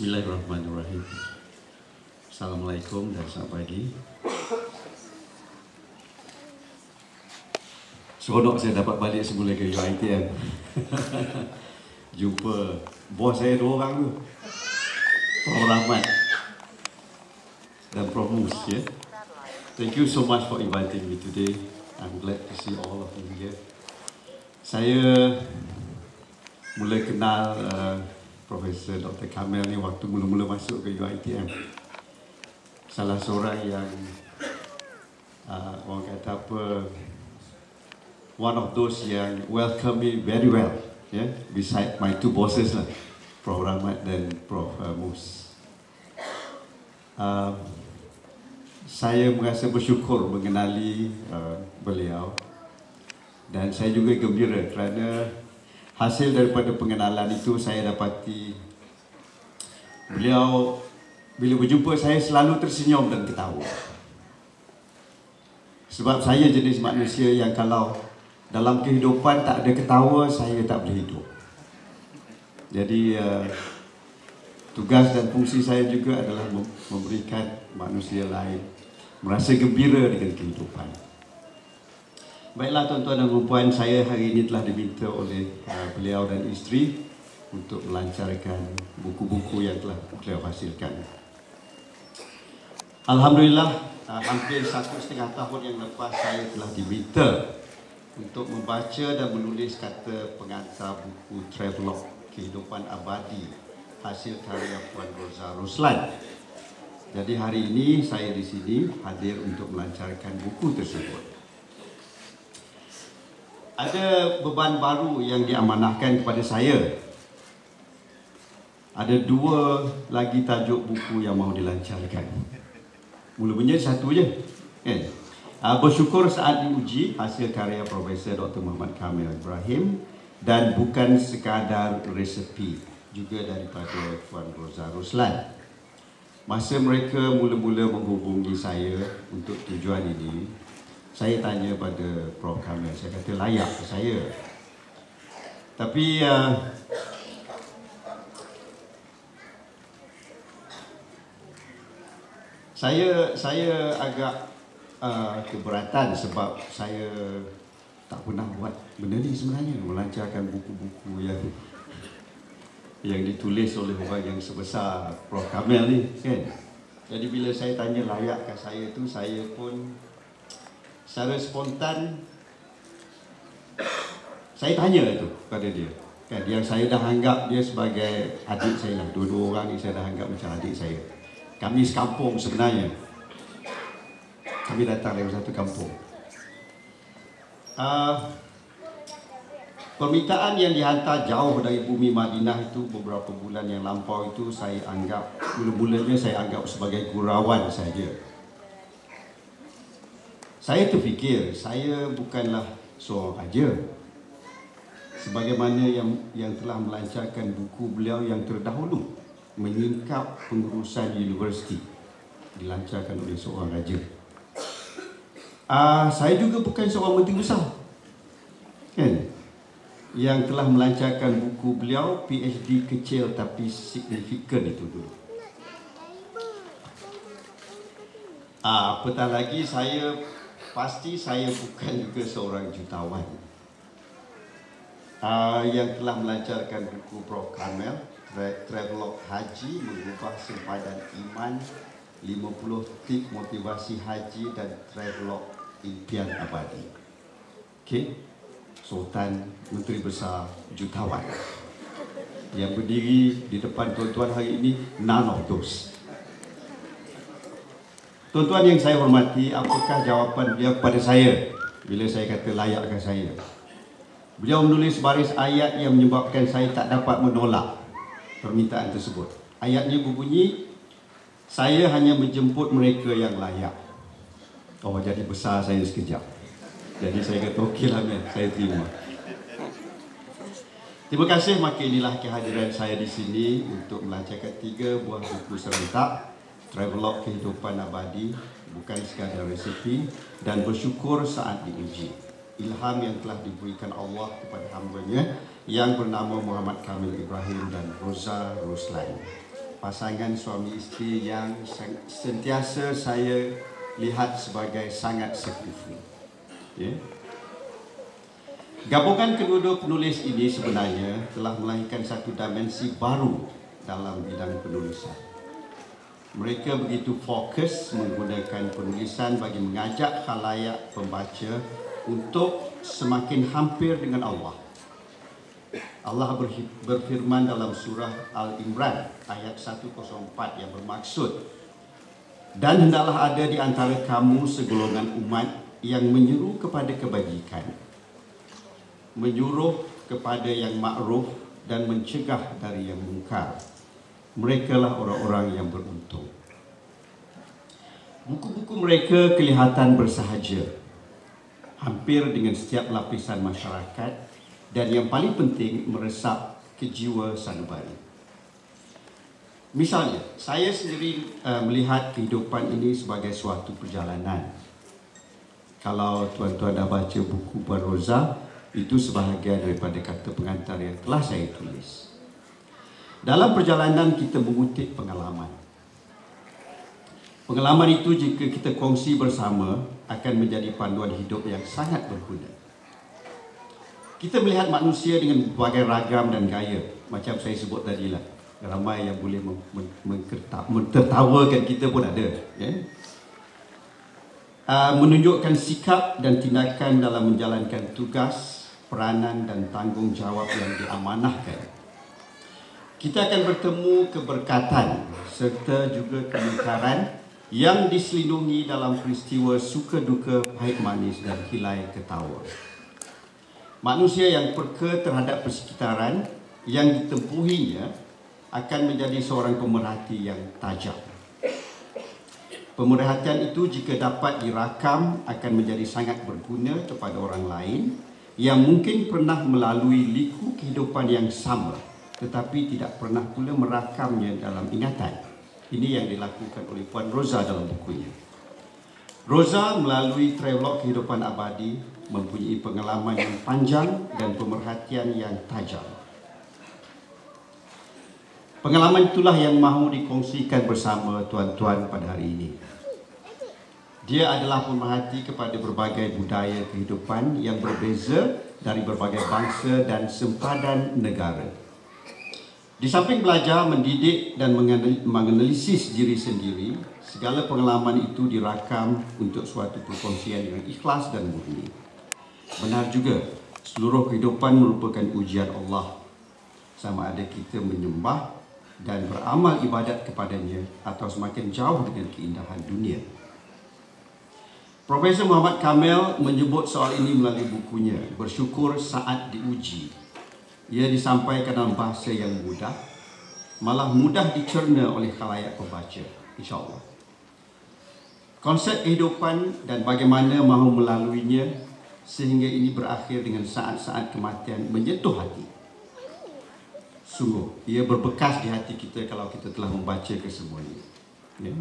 Bismillahirrahmanirrahim. Assalamualaikum dan selamat pagi. Seronok saya dapat balik semula ke UiTM. Jumpa bos saya dua orang tu, Prof Rahmat dan Prof Mus. Yeah? Thank you so much for inviting me today. I'm glad to see all of you here. Saya mula kenal Profesor Dr. Kamel ni waktu mula-mula masuk ke UiTM. Salah seorang yang orang kata apa, one of those yang welcome me very well, yeah? Beside my two bosses lah, Prof Rahmat dan Prof Mus. Saya merasa bersyukur mengenali beliau, dan saya juga gembira kerana hasil daripada pengenalan itu saya dapati beliau bila berjumpa saya selalu tersenyum dan ketawa. Sebab saya jenis manusia yang kalau dalam kehidupan tak ada ketawa, saya tak boleh hidup. Jadi tugas dan fungsi saya juga adalah memberikan manusia lain merasa gembira dengan kehidupan. Baiklah tuan-tuan dan puan, saya hari ini telah diminta oleh beliau dan isteri untuk melancarkan buku-buku yang telah beliau hasilkan. Alhamdulillah, hampir 1,5 tahun yang lepas saya telah diminta untuk membaca dan menulis kata pengantar buku Travelog Kehidupan Abadi hasil karya Puan Rosa Ruslan. Jadi hari ini saya di sini hadir untuk melancarkan buku tersebut. Ada beban baru yang diamanahkan kepada saya. Ada 2 lagi tajuk buku yang mahu dilancarkan. Mula-mula satu je, kan? Bersyukur saat diuji hasil karya Profesor Dr. Muhammad Kamil Ibrahim, dan bukan sekadar resepi juga daripada Puan Rosa Ruslan. Masa mereka mula-mula menghubungi saya untuk tujuan ini, saya tanya pada Prof Kamil, saya kata layak ke saya. Tapi saya agak keberatan sebab saya tak pernah buat benda ni sebenarnya, melancarkan buku-buku yang ditulis oleh orang yang sebesar Prof Kamil ni, kan? Jadi bila saya tanya layakkah saya tu, saya pun secara spontan saya tanya tu pada dia, kan? Yang saya dah anggap dia sebagai adik saya lah. Dua-dua orang ni saya dah anggap macam adik saya. Kami sekampung sebenarnya. Kami datang dari satu kampung. Permintaan yang dihantar jauh dari bumi Madinah itu beberapa bulan yang lampau itu, saya anggap mula-mulanya saya anggap sebagai gurauan saja. Saya terfikir saya bukanlah seorang ajar, sebagaimana yang telah melancarkan buku beliau yang terdahulu, Menyingkap Pengurusan Universiti, dilancarkan oleh seorang raja. Saya juga bukan seorang menteri besar, kan, yang telah melancarkan buku beliau, PhD kecil tapi signifikan itu dulu. Apatah lagi, pasti saya bukan juga seorang jutawan yang telah melancarkan buku Prof Kamil, Travelog Haji, Mengubah Sempadan Iman, 50 Tip Motivasi Haji, dan Travelog Impian Abadi. Okay? Sultan, Menteri Besar, jutawan yang berdiri di depan tuan-tuan hari ini, none of those. Tuan-tuan yang saya hormati, apakah jawapan beliau kepada saya bila saya kata layakkah saya? Beliau menulis baris ayat yang menyebabkan saya tak dapat menolak permintaan tersebut. Ayatnya berbunyi, saya hanya menjemput mereka yang layak. Oh, jadi besar saya sekejap. Jadi saya kata okeylah, saya terima. Terima kasih, maka inilah kehadiran saya di sini untuk melancarkan 3 buah buku serentak, Travelog Kehidupan Abadi, Bukan Sekadar Resepi, dan Bersyukur Saat Diuji. Ilham yang telah diberikan Allah kepada hamba-Nya yang bernama Muhammad Kamil Ibrahim dan Rosa Ruslan. pasangan suami isteri yang sentiasa saya lihat sebagai sangat sekufu. Ya. Gabungan kedua-dua penulis ini sebenarnya telah melahirkan satu dimensi baru dalam bidang penulisan. Mereka begitu fokus menggunakan penulisan bagi mengajak khalayak pembaca untuk semakin hampir dengan Allah. Allah berfirman dalam surah Al-Imran ayat 104 yang bermaksud, dan hendaklah ada di antara kamu segolongan umat yang menyeru kepada kebajikan, menyuruh kepada yang makruf dan mencegah dari yang mungkar. Merekalah orang-orang yang beruntung. Buku-buku mereka kelihatan bersahaja hampir dengan setiap lapisan masyarakat, dan yang paling penting meresap ke jiwa sanubari. Misalnya, saya sendiri melihat kehidupan ini sebagai suatu perjalanan. Kalau tuan-tuan dah baca buku Puan Roza, itu sebahagian daripada kata pengantar yang telah saya tulis. Dalam perjalanan kita mengutip pengalaman. Pengalaman itu jika kita kongsi bersama akan menjadi panduan hidup yang sangat berguna. Kita melihat manusia dengan berbagai ragam dan gaya, macam saya sebut tadi lah. Ramai yang boleh mentertawakan kita pun ada. Ya? Menunjukkan sikap dan tindakan dalam menjalankan tugas, peranan dan tanggungjawab yang diamanahkan. Kita akan bertemu keberkatan serta juga kemungkaran yang diselindungi dalam peristiwa suka duka, pahit manis dan hilai ketawa. Manusia yang peka terhadap persekitaran yang ditempuhinya akan menjadi seorang pemerhati yang tajam. Pemerhatian itu jika dapat dirakam akan menjadi sangat berguna kepada orang lain yang mungkin pernah melalui liku kehidupan yang sama tetapi tidak pernah pula merakamnya dalam ingatan. Ini yang dilakukan oleh Puan Roza dalam bukunya. Roza melalui travelog kehidupan abadi mempunyai pengalaman yang panjang dan pemerhatian yang tajam. Pengalaman itulah yang mahu dikongsikan bersama tuan-tuan pada hari ini. Dia adalah pemerhati kepada berbagai budaya kehidupan yang berbeza dari berbagai bangsa dan sempadan negara. Di samping belajar, mendidik dan menganalisis diri sendiri, segala pengalaman itu dirakam untuk suatu perkongsian yang ikhlas dan murni. Benar juga, seluruh kehidupan merupakan ujian Allah. Sama ada kita menyembah dan beramal ibadat kepadanya atau semakin jauh dengan keindahan dunia. Profesor Muhammad Kamil menyebut soal ini melalui bukunya Bersyukur Saat Diuji. Ia disampaikan dalam bahasa yang mudah, malah mudah dicerna oleh khalayak pembaca, insya-Allah. Konsep kehidupan dan bagaimana mahu melaluinya sehingga ini berakhir dengan saat-saat kematian menyentuh hati. Sungguh, ia berbekas di hati kita kalau kita telah membaca kesemuanya. Ya.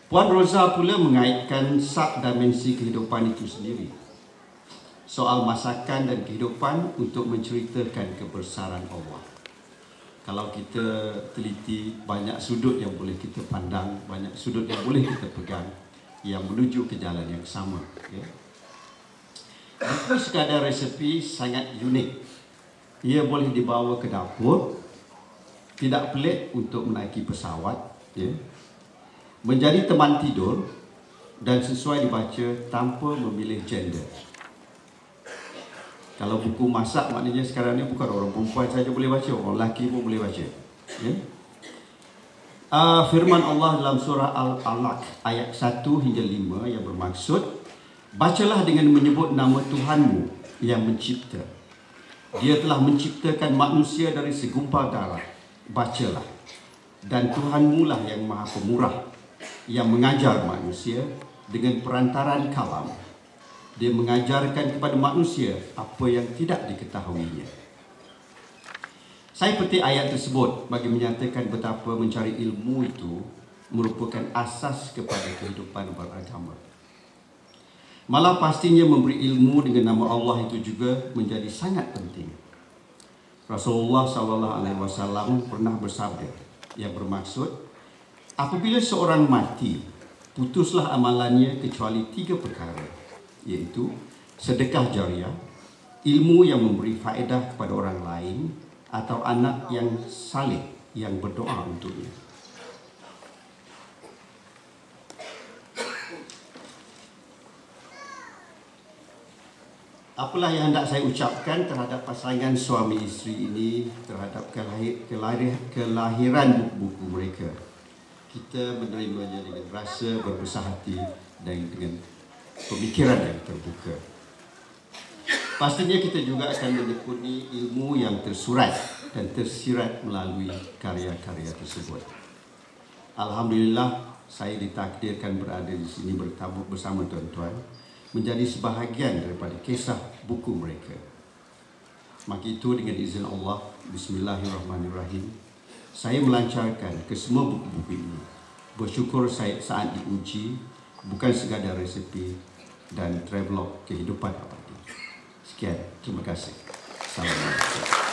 Puan Roza pula mengaitkan sub-dimensi kehidupan itu sendiri. Soal masakan dan kehidupan untuk menceritakan kebesaran Allah. Kalau kita teliti, banyak sudut yang boleh kita pandang, banyak sudut yang boleh kita pegang yang menuju ke jalan yang sama. Ya. Buku sekadar resepi sangat unik. Ia boleh dibawa ke dapur, tidak pelik untuk menaiki pesawat, ya. Menjadi teman tidur dan sesuai dibaca tanpa memilih gender. Kalau buku masak maknanya sekarang ni bukan orang perempuan saja boleh baca, orang lelaki pun boleh baca. Ya? Firman Allah dalam surah Al-Alaq ayat 1 hingga 5 yang bermaksud, bacalah dengan menyebut nama Tuhanmu yang mencipta. Dia telah menciptakan manusia dari segumpal darah. Bacalah. Dan Tuhanmu lah yang maha pemurah, yang mengajar manusia dengan perantaran kalam. Dia mengajarkan kepada manusia apa yang tidak diketahuinya. Saya petik ayat tersebut bagi menyatakan betapa mencari ilmu itu merupakan asas kepada kehidupan beragama. Malah pastinya memberi ilmu dengan nama Allah itu juga menjadi sangat penting. Rasulullah SAW pernah bersabda yang bermaksud, apabila seorang mati, putuslah amalannya kecuali 3 perkara, iaitu sedekah jariah, ilmu yang memberi faedah kepada orang lain, atau anak yang saleh yang berdoa untuknya. Apalah yang hendak saya ucapkan terhadap pasangan suami isteri ini, terhadap kelahiran buku-buku mereka. Kita menerimanya dengan rasa berbesar hati dan dengan pemikiran yang terbuka. Pastinya kita juga akan menekuni ilmu yang tersurat dan tersirat melalui karya-karya tersebut. Alhamdulillah, saya ditakdirkan berada di sini bertamu bersama tuan-tuan, menjadi sebahagian daripada kisah buku mereka. Maka itu dengan izin Allah, Bismillahirrahmanirrahim, saya melancarkan ke semua buku-buku ini. Bersyukur saya saat diuji, bukan sekadar resepi dan travelog kehidupan abadi. Sekian, terima kasih. Assalamualaikum.